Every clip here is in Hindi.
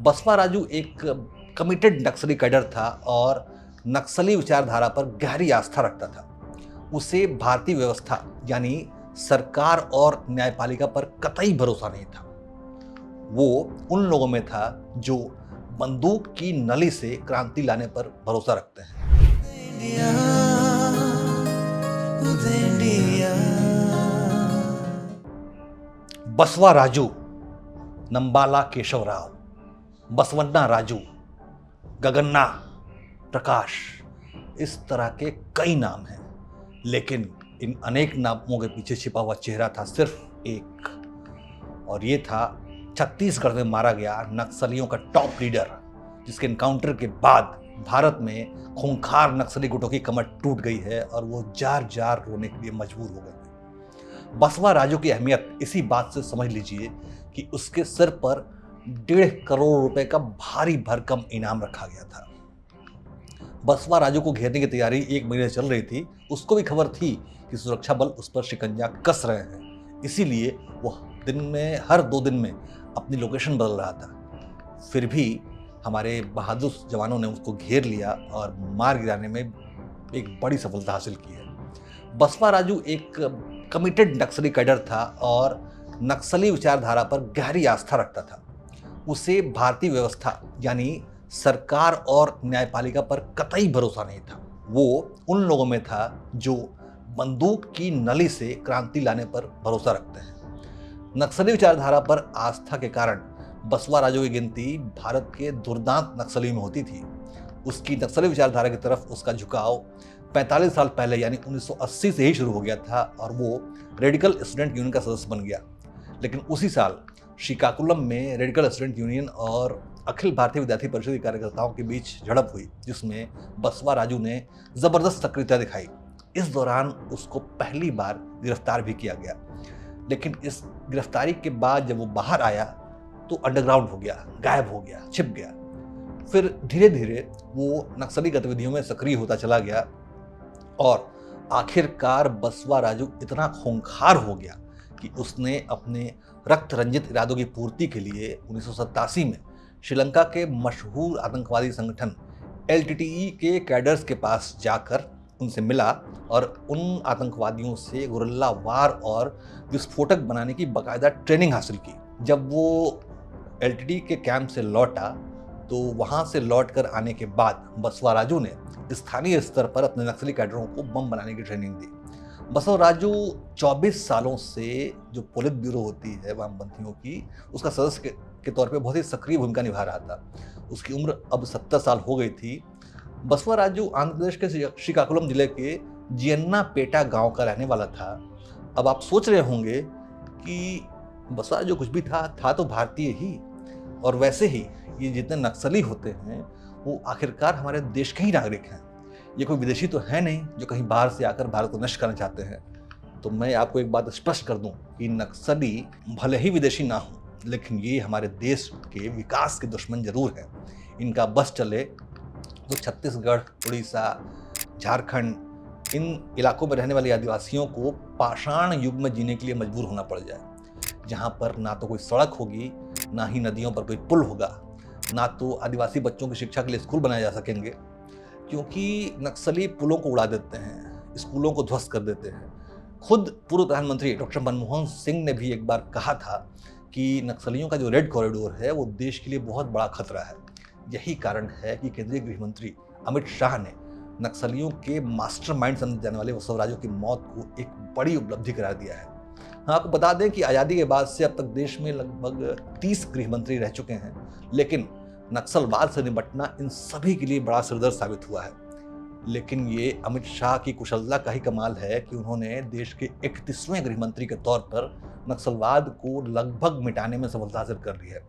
बसवा राजू एक कमिटेड नक्सली कैडर था और नक्सली विचारधारा पर गहरी आस्था रखता था। उसे भारतीय व्यवस्था यानी सरकार और न्यायपालिका पर कतई भरोसा नहीं था। वो उन लोगों में था जो बंदूक की नली से क्रांति लाने पर भरोसा रखते हैं। बसवा राजू, नंबाला केशवराव, बसवन्ना राजू, गगन्ना, प्रकाश, इस तरह के कई नाम हैं, लेकिन इन अनेक नामों के पीछे छिपा हुआ चेहरा था सिर्फ एक, और ये था छत्तीसगढ़ में मारा गया नक्सलियों का टॉप लीडर, जिसके एनकाउंटर के बाद भारत में खूंखार नक्सली गुटों की कमर टूट गई है और वो जार जार रोने के लिए मजबूर हो गए हैं। बसवा राजू की अहमियत इसी बात से समझ लीजिए कि उसके सिर पर 1.5 करोड़ रुपए का भारी भरकम इनाम रखा गया था। बसवा राजू को घेरने की तैयारी 1 महीने चल रही थी। उसको भी खबर थी कि सुरक्षा बल उस पर शिकंजा कस रहे हैं, इसीलिए वो हर 2 दिन में अपनी लोकेशन बदल रहा था। फिर भी हमारे बहादुर जवानों ने उसको घेर लिया और मार गिराने में एक बड़ी सफलता हासिल की है। बसवा राजू एक कमिटेड नक्सली कैडर था और नक्सली विचारधारा पर गहरी आस्था रखता था। उसे भारतीय व्यवस्था यानी सरकार और न्यायपालिका पर कतई भरोसा नहीं था। वो उन लोगों में था जो बंदूक की नली से क्रांति लाने पर भरोसा रखते हैं। नक्सली विचारधारा पर आस्था के कारण बसवा राजू की गिनती भारत के दुर्दांत नक्सलियों में होती थी। उसकी नक्सली विचारधारा की तरफ उसका झुकाव 45 साल पहले यानी 1980 से ही शुरू हो गया था और वो रेडिकल स्टूडेंट यूनियन का सदस्य बन गया। लेकिन उसी साल श्रीकाकुलम में रेडिकल स्टूडेंट यूनियन और अखिल भारतीय विद्यार्थी परिषद के कार्यकर्ताओं के बीच झड़प हुई, जिसमें बसवा राजू ने जबरदस्त सक्रियता दिखाई। इस दौरान उसको पहली बार गिरफ्तार भी किया गया, लेकिन इस गिरफ्तारी के बाद जब वो बाहर आया तो अंडरग्राउंड हो गया, गायब हो गया, छिप गया। फिर धीरे धीरे वो नक्सली गतिविधियों में सक्रिय होता चला गया और आखिरकार बसवा राजू इतना खूंखार हो गया कि उसने अपने रक्त रंजित इरादों की पूर्ति के लिए 1987 में श्रीलंका के मशहूर आतंकवादी संगठन LTTE के कैडर्स के पास जाकर उनसे मिला और उन आतंकवादियों से गुरिल्ला वार और विस्फोटक बनाने की बाकायदा ट्रेनिंग हासिल की। जब वो LTTE के कैंप से लौटा तो वहाँ से लौटकर आने के बाद बसवा राजू ने स्थानीय स्तर पर अपने नक्सली कैडरों को बम बनाने की ट्रेनिंग दी। बसवा राजू 24 सालों से जो पुलित ब्यूरो होती है वामपंथियों की, उसका सदस्य के तौर पे बहुत ही सक्रिय भूमिका निभा रहा था। उसकी उम्र अब 70 साल हो गई थी। बसवा राजू आंध्र प्रदेश के श्रीकाकुलम जिले के जियन्नापेटा गांव का रहने वाला था। अब आप सोच रहे होंगे कि बसवा राजू कुछ भी था तो भारतीय ही, और वैसे ही ये जितने नक्सली होते हैं वो आखिरकार हमारे देश के ही नागरिक हैं। ये कोई विदेशी तो है नहीं जो कहीं बाहर से आकर भारत को नष्ट करना चाहते हैं। तो मैं आपको एक बात स्पष्ट कर दूं कि नक्सली भले ही विदेशी ना हो, लेकिन ये हमारे देश के विकास के दुश्मन जरूर हैं। इनका बस चले तो छत्तीसगढ़, उड़ीसा, झारखंड, इन इलाकों में रहने वाले आदिवासियों को पाषाण युग में जीने के लिए मजबूर होना पड़ जाए, जहाँ पर ना तो कोई सड़क होगी, ना ही नदियों पर कोई पुल होगा, ना तो आदिवासी बच्चों की शिक्षा के लिए स्कूल बनाए जा सकेंगे, क्योंकि नक्सली पुलों को उड़ा देते हैं, स्कूलों को ध्वस्त कर देते हैं। खुद पूर्व प्रधानमंत्री डॉक्टर मनमोहन सिंह ने भी एक बार कहा था कि नक्सलियों का जो रेड कॉरिडोर है वो देश के लिए बहुत बड़ा खतरा है। यही कारण है कि केंद्रीय गृह मंत्री अमित शाह ने नक्सलियों के मास्टरमाइंड समझे जाने वाले बसवा राजू की मौत को एक बड़ी उपलब्धि करार दिया है। हाँ, आपको बता दें कि आज़ादी के बाद से अब तक देश में लगभग 30 गृह मंत्री रह चुके हैं, लेकिन नक्सलवाद से निपटना इन सभी के लिए बड़ा सिरदर्द साबित हुआ है। लेकिन ये अमित शाह की कुशलता का ही कमाल है कि उन्होंने देश के 31वें गृह मंत्री के तौर पर नक्सलवाद को लगभग मिटाने में सफलता हासिल कर ली है।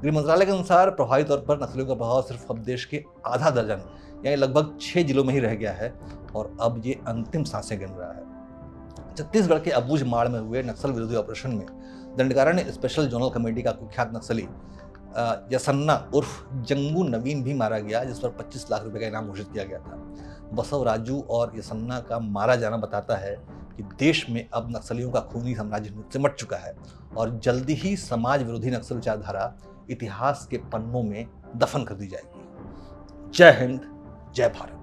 गृह मंत्रालय के अनुसार प्रभावी तौर पर नक्सलियों का प्रभाव सिर्फ अब देश के आधा दर्जन यानी लगभग 6 जिलों में ही रह गया है और अब ये अंतिम सांसें गिन रहा है। छत्तीसगढ़ के अबूझमाड़ में हुए नक्सल विरोधी ऑपरेशन में दंडकारण्य स्पेशल जोनल कमेटी का कुख्यात नक्सली यसन्ना उर्फ जंगू नवीन भी मारा गया, जिस पर 25 लाख रुपए का इनाम घोषित किया गया था। बसव राजू और यसन्ना का मारा जाना बताता है कि देश में अब नक्सलियों का खूनी साम्राज्य सिमट चुका है और जल्दी ही समाज विरोधी नक्सल विचारधारा इतिहास के पन्नों में दफन कर दी जाएगी। जय हिंद, जय भारत।